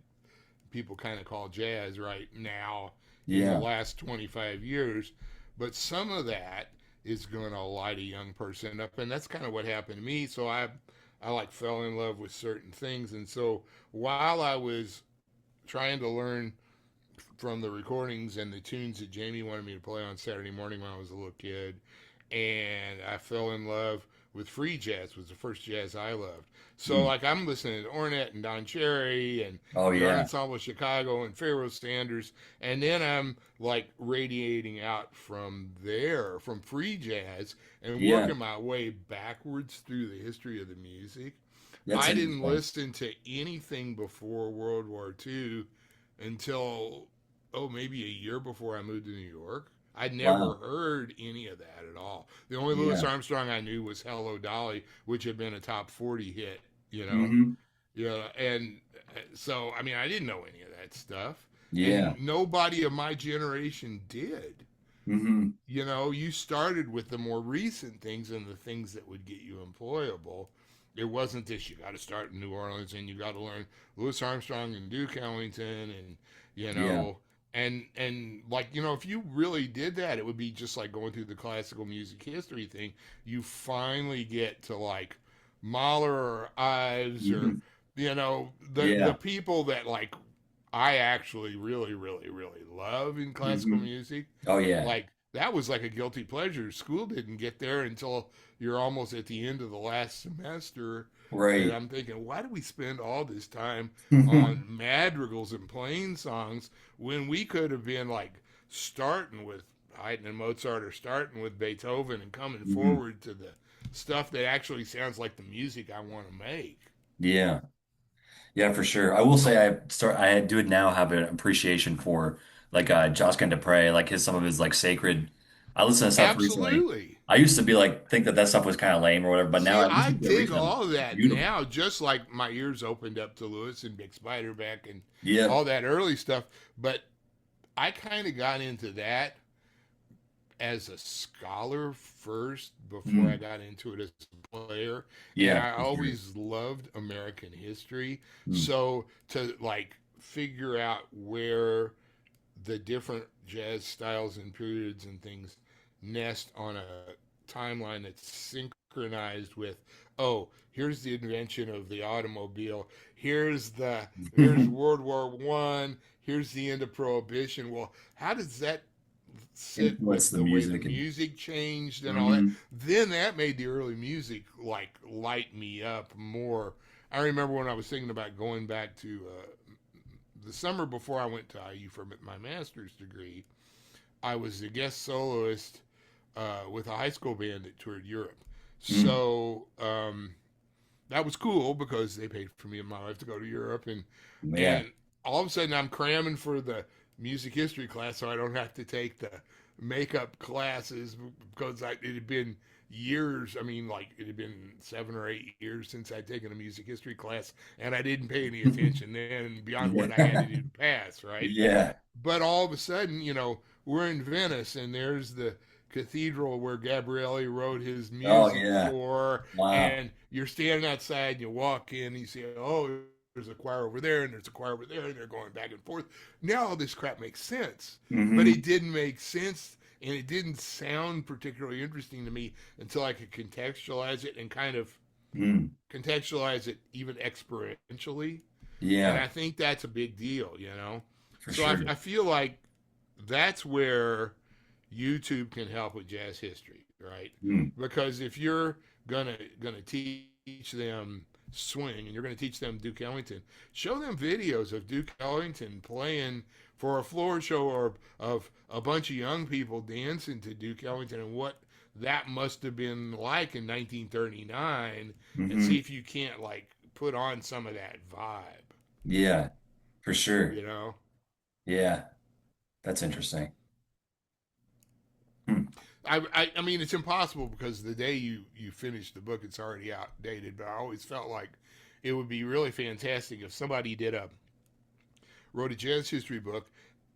people kind of call jazz right now in the Yeah. last 25 years, but some of that is going to light a young person up, and that's kind of what happened to me. So I like fell in love with certain things, and so while I was trying to learn from the recordings and the tunes that Jamey wanted me to play on Saturday morning when I was a little kid, and I fell in love with free jazz. Was the first jazz I loved. So, Mm. like, I'm listening to Ornette and Don Cherry and Oh the Art yeah. Ensemble of Chicago and Pharaoh Sanders, and then I'm like radiating out from there, from free jazz, and Yeah. working my way backwards through the history of the music. That's I didn't interesting. listen to anything before World War II until, maybe a year before I moved to New York. I'd never Wow. heard any of that at all. The only Louis Yeah. Armstrong I knew was Hello Dolly, which had been a top 40 hit, you know. Hmm. And so, I mean, I didn't know any of that stuff, and Yeah. nobody of my generation did. Hmm. You started with the more recent things and the things that would get you employable. It wasn't this, you got to start in New Orleans and you got to learn Louis Armstrong and Duke Ellington, and you Yeah. know and like, if you really did that, it would be just like going through the classical music history thing. You finally get to, like, Mahler or Ives, or Hmm. the Yeah. people that, like, I actually really really really love in classical Hmm. music, Oh yeah. like that was like a guilty pleasure. School didn't get there until you're almost at the end of the last semester. And Right. I'm thinking, why do we spend all this time on madrigals and plain songs when we could have been like starting with Haydn and Mozart or starting with Beethoven and coming Mhm. forward to the stuff that actually sounds like the music I want to make? Yeah. Yeah, for sure. I will say I do now have an appreciation for like Josquin Dupre, like his some of his like sacred. I listened to stuff recently. Absolutely. I used to be like think that that stuff was kind of lame or whatever, but now See, I I listened to it dig recently. all of It's that beautiful. now, just like my ears opened up to Lewis and Big Spiderback and Yeah. all that early stuff. But I kind of got into that as a scholar first before I Mm. got into it as a player. And Yeah, I for sure. always loved American history. Mm. So to like figure out where the different jazz styles and periods and things nest on a timeline that's synchronized with, oh, here's the invention of the automobile, here's World War One, here's the end of prohibition. Well, how does that sit Influence with the the way the music and music changed and all that? mhm. Then that made the early music like light me up more. I remember when I was thinking about going back to the summer before I went to IU for my master's degree, I was a guest soloist with a high school band that toured Europe. Mm. So that was cool because they paid for me and my wife to go to Europe, Yeah. and all of a sudden I'm cramming for the music history class, so I don't have to take the makeup classes because it had been years. I mean, like it had been 7 or 8 years since I'd taken a music history class, and I didn't pay any attention then beyond what I had to Yeah. do to pass, right? Yeah. But all of a sudden, we're in Venice, and there's the cathedral where Gabriele wrote his Oh music yeah. for, Wow. and you're standing outside, and you walk in, and you see, oh, there's a choir over there, and there's a choir over there, and they're going back and forth. Now all this crap makes sense, but Hmm. it didn't make sense, and it didn't sound particularly interesting to me until I could contextualize it and kind of Mm. contextualize it even experientially. And Yeah, I think that's a big deal. for So sure. I feel like that's where YouTube can help with jazz history, right? Mm. Because if you're gonna teach them swing and you're gonna teach them Duke Ellington, show them videos of Duke Ellington playing for a floor show or of a bunch of young people dancing to Duke Ellington and what that must have been like in 1939, and see Hmm. if you can't like put on some of that vibe, Yeah, for sure. you know? Yeah, that's interesting. Hmm. I mean, it's impossible because the day you finish the book, it's already outdated. But I always felt like it would be really fantastic if somebody wrote a jazz history book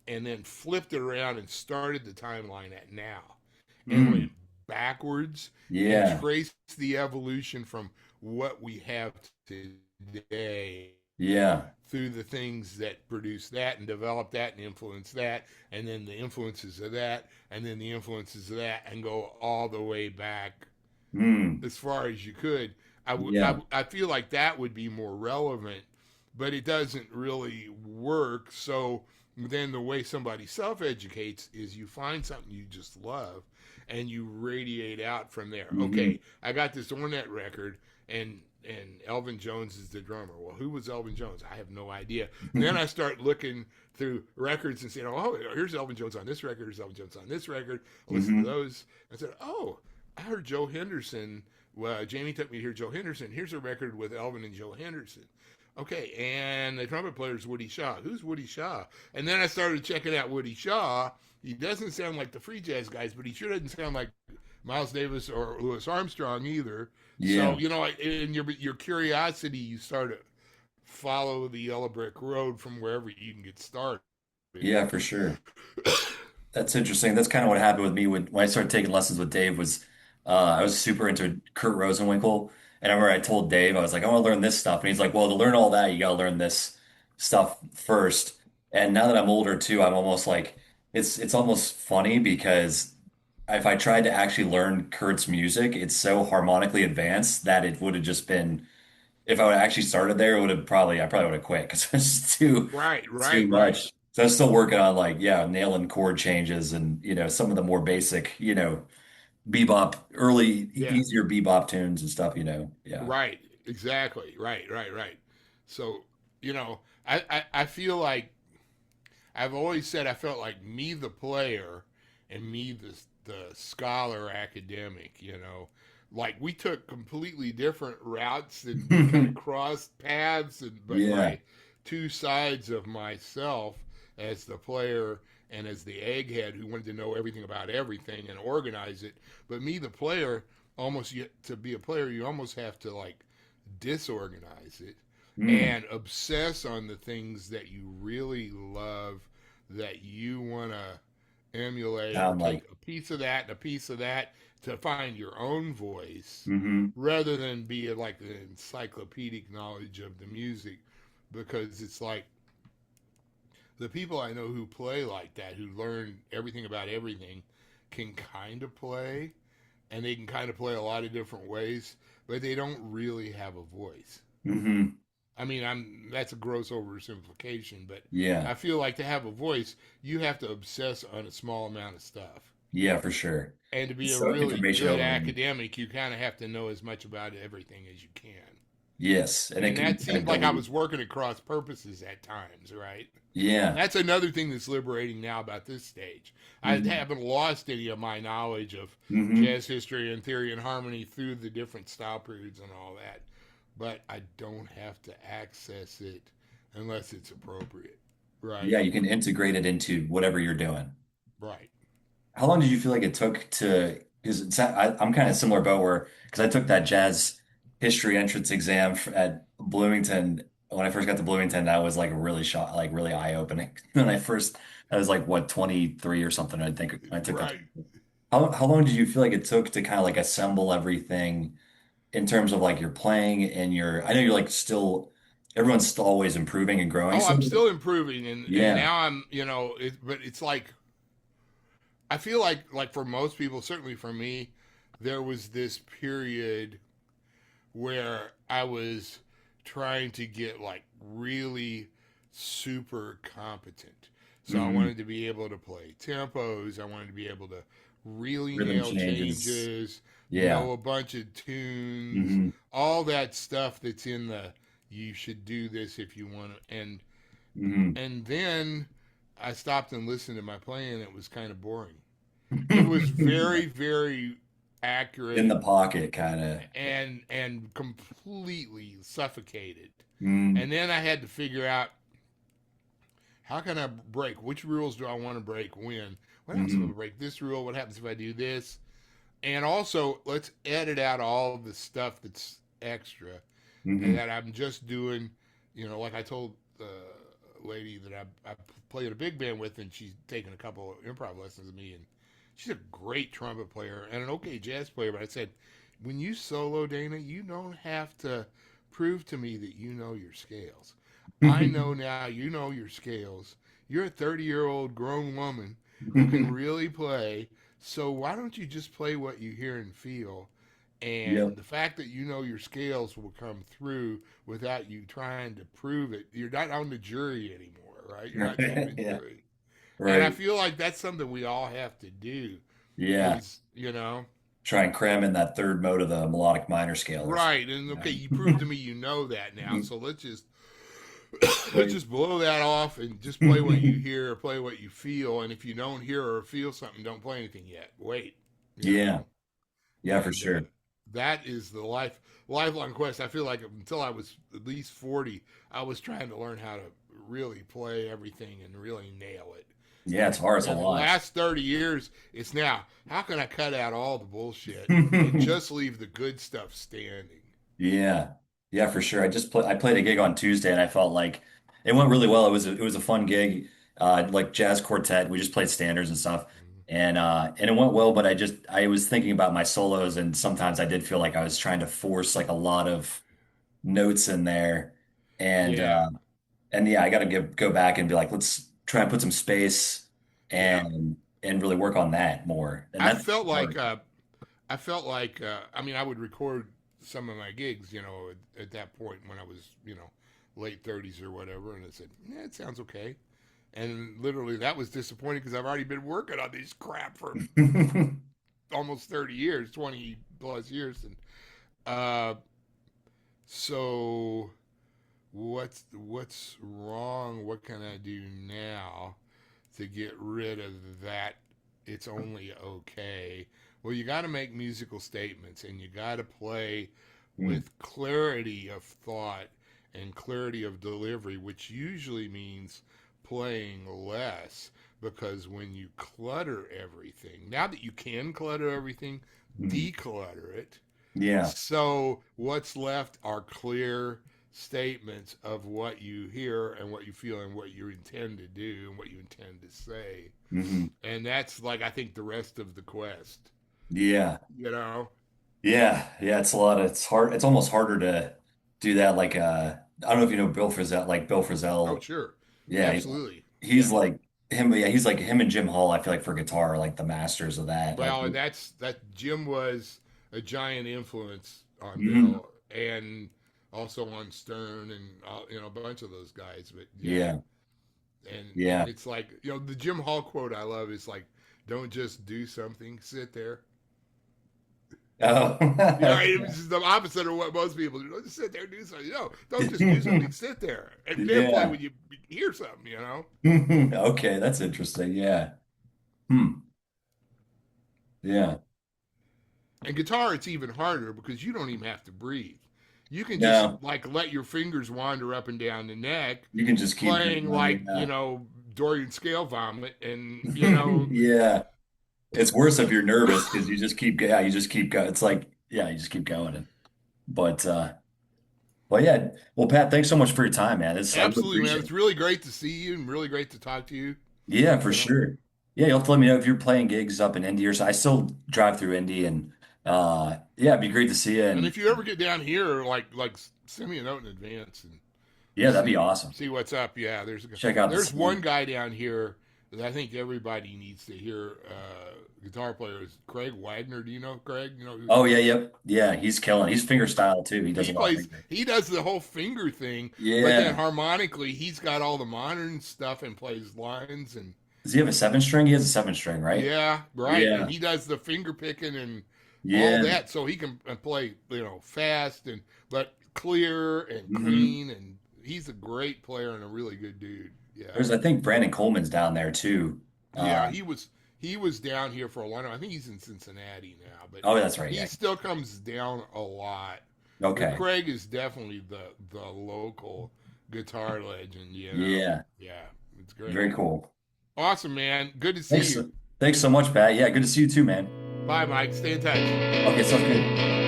and then flipped it around and started the timeline at now and went Mm. backwards and Yeah, traced the evolution from what we have today yeah, through the things that produce that and develop that and influence that, and then the influences of that, and then the influences of that, and go all the way back mm. as far as you could. Yeah. I feel like that would be more relevant, but it doesn't really work. So then the way somebody self educates is you find something you just love and you radiate out from there. Hmm. Okay, I got this Ornette record, and Elvin Jones is the drummer. Well, who was Elvin Jones? I have no idea. And then I start looking through records and saying, oh, here's Elvin Jones on this record, here's Elvin Jones on this record. I listened to Hmm. those. I said, oh, I heard Joe Henderson. Well, Jamey took me to hear Joe Henderson. Here's a record with Elvin and Joe Henderson. Okay, and the trumpet player is Woody Shaw. Who's Woody Shaw? And then I started checking out Woody Shaw. He doesn't sound like the free jazz guys, but he sure doesn't sound like Miles Davis or Louis Armstrong either. So Yeah, in your curiosity, you start to follow the yellow brick road from wherever you can get started. yeah, for sure. That's interesting. That's kind of what happened with me when I started taking lessons with Dave was I was super into Kurt Rosenwinkel. And I remember I told Dave, I was like, I want to learn this stuff. And he's like, well, to learn all that, you got to learn this stuff first. And now that I'm older too, I'm almost like it's almost funny because if I tried to actually learn Kurt's music, it's so harmonically advanced that it would have just been if I would have actually started there, it would have probably I probably would have quit because it's too Right, too right, right. much. So I'm still working on like, yeah, nailing chord changes and, some of the more basic, bebop, early, Yeah, easier bebop tunes and stuff, Yeah. right, exactly, right. So, you know, I feel like I've always said I felt like me, the player, and me, the scholar academic, like we took completely different routes and we kind of crossed paths, but Yeah. my two sides of myself as the player and as the egghead who wanted to know everything about everything and organize it, but me, the player, to be a player, you almost have to like disorganize it Mm. and obsess on the things that you really love, that you want to emulate or Sound take like, a piece of that and a piece of that to find your own voice hmm rather than be like the encyclopedic knowledge of the music, because it's like the people I know who play like that, who learn everything about everything, can kind of play and they can kind of play a lot of different ways, but they don't really have a voice. hmm I mean, I'm that's a gross oversimplification, but I Yeah. feel like to have a voice, you have to obsess on a small amount of stuff. Yeah, for sure. And to be It's a so really information good overload. academic, you kind of have to know as much about everything as you can. Yes. And it And can be that kind of seemed like I diluted. was working at cross purposes at times, right? Yeah. That's another thing that's liberating now about this stage. I hmm haven't lost any of my knowledge of hmm jazz history and theory and harmony through the different style periods and all that, but I don't have to access it unless it's appropriate. Right? Yeah, you can integrate it into whatever you're doing. Right. How long did you feel like it took because I'm kind of similar boat where, because I took that jazz history entrance exam at Bloomington. When I first got to Bloomington, that was like really like really eye-opening. When I was like, what, 23 or something, I think, when I took that. Right. How long did you feel like it took to kind of like assemble everything in terms of like your playing and I know you're like everyone's still always improving and growing. Oh, So I'm still improving, and yeah. now I'm, but it's like I feel like for most people, certainly for me, there was this period where I was trying to get like really super competent. So I hmm wanted to be able to play tempos. I wanted to be able to really Rhythm nail changes. changes, Yeah. know a bunch of tunes, hmm all that stuff that's in the you should do this if you want to. hmm And then I stopped and listened to my playing. It was kind of boring. It was very, very In accurate the pocket, kind of. and completely suffocated. Mm, And then I had to figure out how can I break? Which rules do I want to break when? What happens if I hmm break this rule? What happens if I do this? And also, let's edit out all the stuff that's extra and hmm that I'm just doing. Like I told the lady that I played a big band with, and she's taken a couple of improv lessons with me, and she's a great trumpet player and an okay jazz player. But I said, when you solo, Dana, you don't have to prove to me that you know your scales. I know now you know your scales. You're a 30-year-old grown woman who can really play. So why don't you just play what you hear and feel? And Yep. the fact that you know your scales will come through without you trying to prove it. You're not on the jury anymore, right? You're not keeping Yeah. jury. And I Right. feel like that's something we all have to do Yeah. is, you know, Try and cram in that third mode of the melodic minor scale or something. right. And okay, Yeah. you proved to me you know that now. So let's just let's Right. just blow that off and just play what you hear or play what you feel. And if you don't hear or feel something, don't play anything yet. Wait, you Yeah. know. Yeah, for And sure. that is the lifelong quest. I feel like until I was at least 40, I was trying to learn how to really play everything and really nail it. Yeah, it's hard. It's a And the lot. last 30 years, it's now how can I cut out all the bullshit and just leave the good stuff standing? Yeah. Yeah, for sure. I played a gig on Tuesday and I felt like it went really well. It was a fun gig. Like jazz quartet. We just played standards and stuff. And it went well, but I was thinking about my solos and sometimes I did feel like I was trying to force like a lot of notes in there. And Yeah, yeah, I gotta go back and be like, let's try and put some space yeah. and really work on that more. And I that's felt like hard. I mean I would record some of my gigs, at that point when I was, late 30s or whatever, and I said, yeah, it sounds okay. And literally, that was disappointing because I've already been working on this crap for almost 30 years, 20 plus years. And uh, so what's wrong? What can I do now to get rid of that? It's only okay. Well, you got to make musical statements, and you got to play Mm, with clarity of thought and clarity of delivery, which usually means playing less, because when you clutter everything, now that you can clutter everything, mm. declutter it. Yeah. So what's left are clear statements of what you hear and what you feel and what you intend to do and what you intend to say. Hmm. And that's like, I think, the rest of the quest, Yeah. you know? Yeah. Yeah. It's hard. It's almost harder to do that. Like, I don't know if you know Bill Frisell, like Bill Oh, Frisell. sure. Yeah. Absolutely. He's Yeah. like him. Yeah. He's like him and Jim Hall. I feel like for guitar are like the masters of that. Like, Well, and that Jim was a giant influence on mhm. Bill and also on Stern and a bunch of those guys. But yeah, Yeah. and Yeah. it's like, the Jim Hall quote I love is like, "Don't just do something, sit there." Oh. It was just the opposite of what most people do. Don't just sit there and do something. Don't just do something, sit there and then play Yeah. when you hear something. Okay, that's interesting. Yeah. Hmm. Yeah. And guitar, it's even harder because you don't even have to breathe. You can just No, like let your fingers wander up and down the neck, you can just keep playing like, going. Yeah. Dorian scale vomit, and Yeah. It's worse if you're nervous because you just keep going. It's like, yeah, you just keep going. But yeah. Well, Pat, thanks so much for your time, man. I really absolutely, man. appreciate It's it. really great to see you and really great to talk to you. Yeah, for You know, sure. Yeah, you'll have to let me know if you're playing gigs up in Indy or so. I still drive through Indy and yeah, it'd be great to see you and and if you ever get down here, like send me a note in advance and we'll yeah, that'd be see awesome. see what's up. Yeah, Check out the there's one scene. guy down here that I think everybody needs to hear. Guitar player is Craig Wagner. Do you know Craig? Oh yeah, yep. Yeah, he's killing. He's finger style too. He does a lot of finger. He does the whole finger thing, but then Yeah. harmonically he's got all the modern stuff and plays lines and Does he have a seven string? He has a seven string, right? yeah, right. And Yeah. he does the finger picking and all Yeah. that, so he can play fast and but clear and Hmm. clean, and he's a great player and a really good dude. Yeah, I think Brandon Coleman's down there too. yeah. Uh, He was down here for a long time. I think he's in Cincinnati now, but oh, that's right. he Yeah. still comes down a lot. But Okay. Craig is definitely the local guitar legend. Yeah. Yeah, it's great. Very cool. Awesome, man. Good to see Thanks. you. Thanks so much, Pat. Yeah, good to see you too, man. Bye, Mike. Stay in touch. Okay, sounds good.